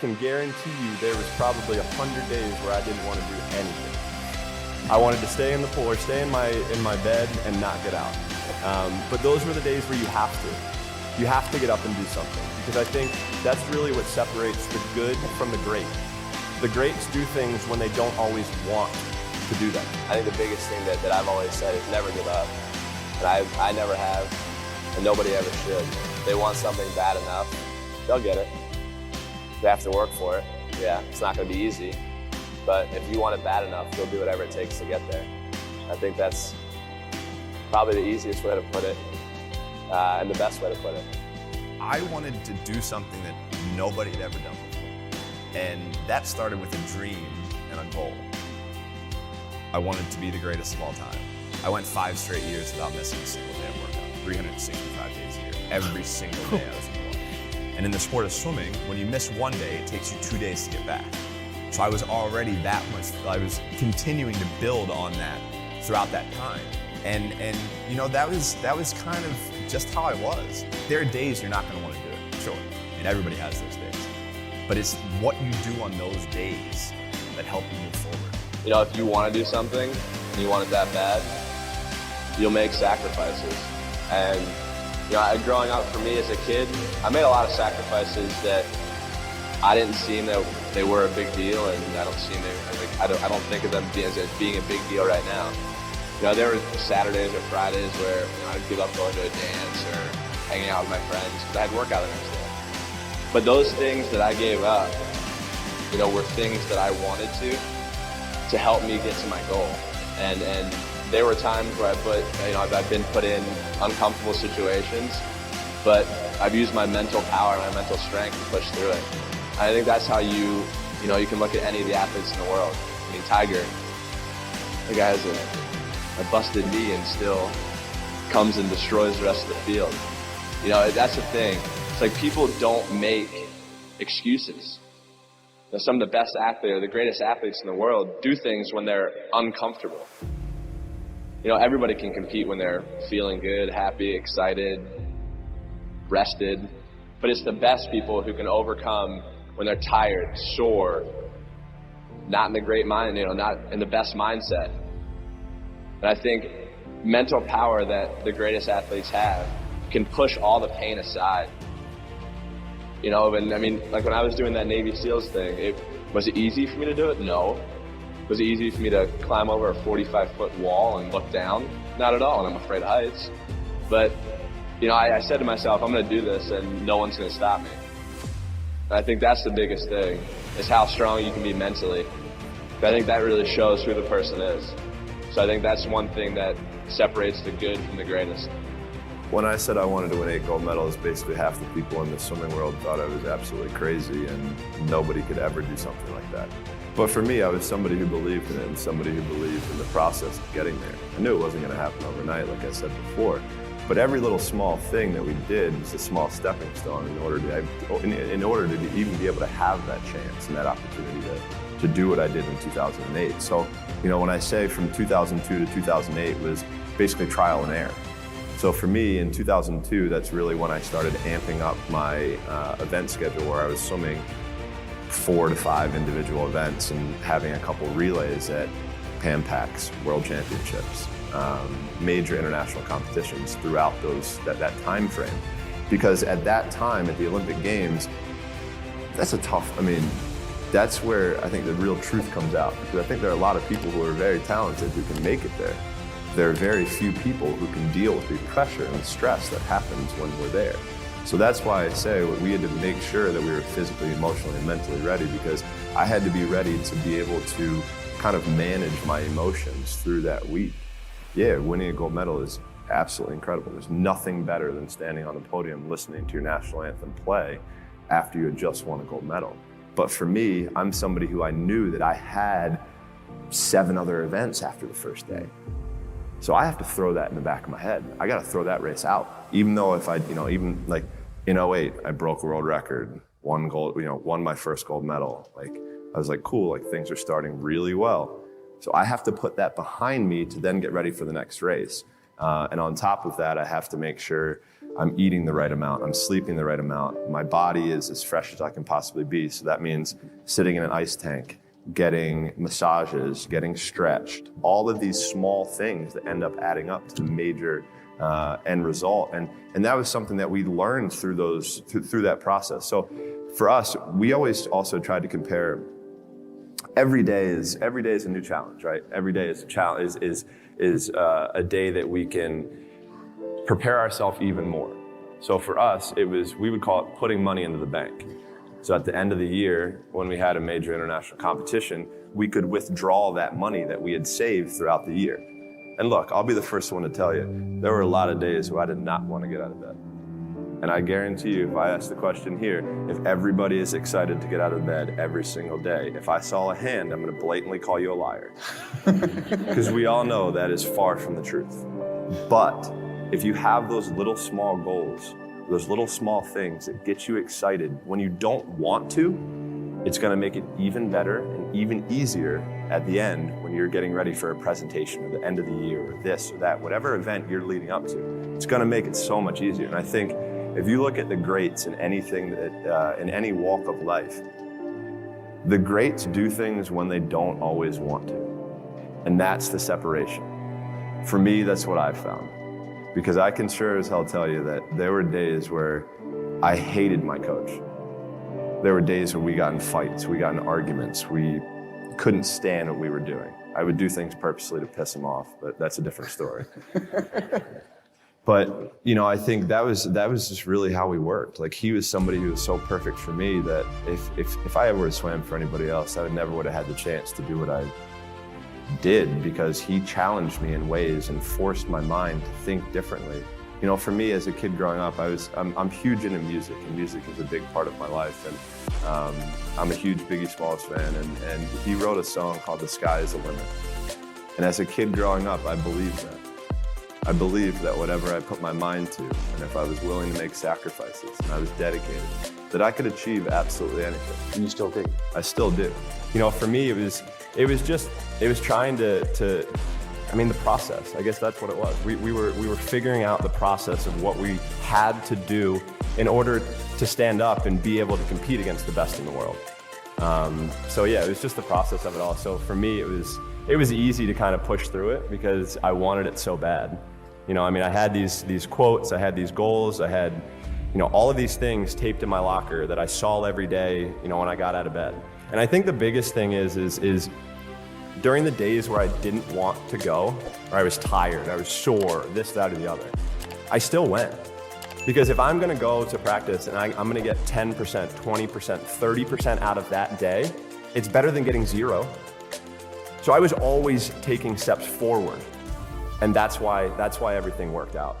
can guarantee you there was probably 100 days where I didn't want to do anything. I wanted to stay in the pool or stay in my bed and not get out. But those were the days where you have to. You have to get up and do something, because I think that's really what separates the good from the great. The greats do things when they don't always want to do them. I think the biggest thing that I've always said is never give up. And I never have, and nobody ever should. If they want something bad enough, they'll get it. They have to work for it. Yeah, it's not going to be easy. But if you want it bad enough, you'll do whatever it takes to get there. I think that's probably the easiest way to put it, and the best way to put it. I wanted to do something that nobody had ever done before. And that started with a dream and a goal. I wanted to be the greatest of all time. I went 5 straight years without missing a single day of workout, 365 days a year. Every single day I was in the water. And in the sport of swimming, when you miss one day, it takes you 2 days to get back. So I was already I was continuing to build on that throughout that time. And you know, that was kind of just how I was. There are days you're not gonna wanna do it, sure. And everybody has those days. But it's what you do on those days that help you move forward. You know, if you wanna do something and you want it that bad, you'll make sacrifices. And you know, growing up for me as a kid, I made a lot of sacrifices that I didn't seem that they were a big deal, and I don't think of them as being a big deal right now. You know, there were Saturdays or Fridays where I'd give up going to a dance or hanging out with my friends because I had workout the next day. But those things that I gave up, you know, were things that I wanted to help me get to my goal. And there were times where I've been put in uncomfortable situations, but I've used my mental power, my mental strength to push through it. I think that's how you can look at any of the athletes in the world. I mean, Tiger, the guy has a busted knee and still comes and destroys the rest of the field. You know, that's the thing. It's like people don't make excuses. You know, some of the best athletes or the greatest athletes in the world do things when they're uncomfortable. You know, everybody can compete when they're feeling good, happy, excited, rested. But it's the best people who can overcome when they're tired, sore, not in the great mind, not in the best mindset. And I think mental power that the greatest athletes have can push all the pain aside. You know, and I mean, like when I was doing that Navy SEALs thing, was it easy for me to do it? No. Was it easy for me to climb over a 45-foot wall and look down? Not at all, and I'm afraid of heights. But, you know, I said to myself, I'm gonna do this and no one's gonna stop me. And I think that's the biggest thing, is how strong you can be mentally. But I think that really shows who the person is. So I think that's one thing that separates the good from the greatest. When I said I wanted to win 8 gold medals, basically half the people in the swimming world thought I was absolutely crazy and nobody could ever do something like that. But for me, I was somebody who believed in it and somebody who believed in the process of getting there. I knew it wasn't going to happen overnight, like I said before. But every little small thing that we did was a small stepping stone in order to even be able to have that chance and that opportunity to do what I did in 2008. So, you know, when I say from 2002 to 2008 was basically trial and error. So for me, in 2002, that's really when I started amping up my event schedule, where I was swimming 4 to 5 individual events and having a couple relays at Pan Pacs, World Championships, major international competitions throughout that time frame. Because at that time, at the Olympic Games, that's that's where I think the real truth comes out. Because I think there are a lot of people who are very talented who can make it there. There are very few people who can deal with the pressure and the stress that happens when we're there. So that's why I say we had to make sure that we were physically, emotionally, and mentally ready, because I had to be ready to be able to kind of manage my emotions through that week. Yeah, winning a gold medal is absolutely incredible. There's nothing better than standing on the podium listening to your national anthem play after you had just won a gold medal. But for me, I'm somebody who I knew that I had 7 other events after the first day. So I have to throw that in the back of my head. I got to throw that race out. Even though if even like in 08, I broke a world record, won my first gold medal. Like, I was like, cool, like things are starting really well. So I have to put that behind me to then get ready for the next race. And on top of that, I have to make sure I'm eating the right amount, I'm sleeping the right amount, my body is as fresh as I can possibly be. So that means sitting in an ice tank, getting massages, getting stretched, all of these small things that end up adding up to the major end result. And that was something that we learned through that process. So for us, we always also tried to compare. Every day is a new challenge, right? Every day is a challenge, is a day that we can prepare ourselves even more. So for us, we would call it putting money into the bank. So at the end of the year, when we had a major international competition, we could withdraw that money that we had saved throughout the year. And look, I'll be the first one to tell you, there were a lot of days where I did not want to get out of bed. And I guarantee you, if I ask the question here, if everybody is excited to get out of bed every single day, if I saw a hand, I'm going to blatantly call you a liar. Because we all know that is far from the truth. But if you have those little small goals, those little small things that get you excited when you don't want to, it's going to make it even better and even easier at the end when you're getting ready for a presentation or the end of the year or this or that, whatever event you're leading up to. It's going to make it so much easier. And I think if you look at the greats in anything that, in any walk of life, the greats do things when they don't always want to. And that's the separation. For me, that's what I've found. Because I can sure as hell tell you that there were days where I hated my coach. There were days where we got in fights, we got in arguments, we couldn't stand what we were doing. I would do things purposely to piss him off, but that's a different story. But, you know, I think that was just really how we worked. Like, he was somebody who was so perfect for me that if I ever swam for anybody else, I never would have had the chance to do what I did, because he challenged me in ways and forced my mind to think differently. You know, for me as a kid growing up, I'm huge into music, and music is a big part of my life. And I'm a huge Biggie Smalls fan, and he wrote a song called "The Sky Is the Limit." And as a kid growing up, I believed that. I believed that whatever I put my mind to, and if I was willing to make sacrifices, and I was dedicated, that I could achieve absolutely anything. And you still do? I still do. You know, for me, it was trying to I mean, the process. I guess that's what it was. We were figuring out the process of what we had to do in order to stand up and be able to compete against the best in the world. So yeah, it was just the process of it all. So for me, it was easy to kind of push through it because I wanted it so bad. You know, I mean, I had these quotes, I had these goals, I had, you know, all of these things taped in my locker that I saw every day, you know, when I got out of bed. And I think the biggest thing is during the days where I didn't want to go, or I was tired, I was sore, this, that, or the other, I still went. Because if I'm gonna go to practice and I'm gonna get 10%, 20%, 30% out of that day, it's better than getting 0. So I was always taking steps forward. And that's why everything worked out.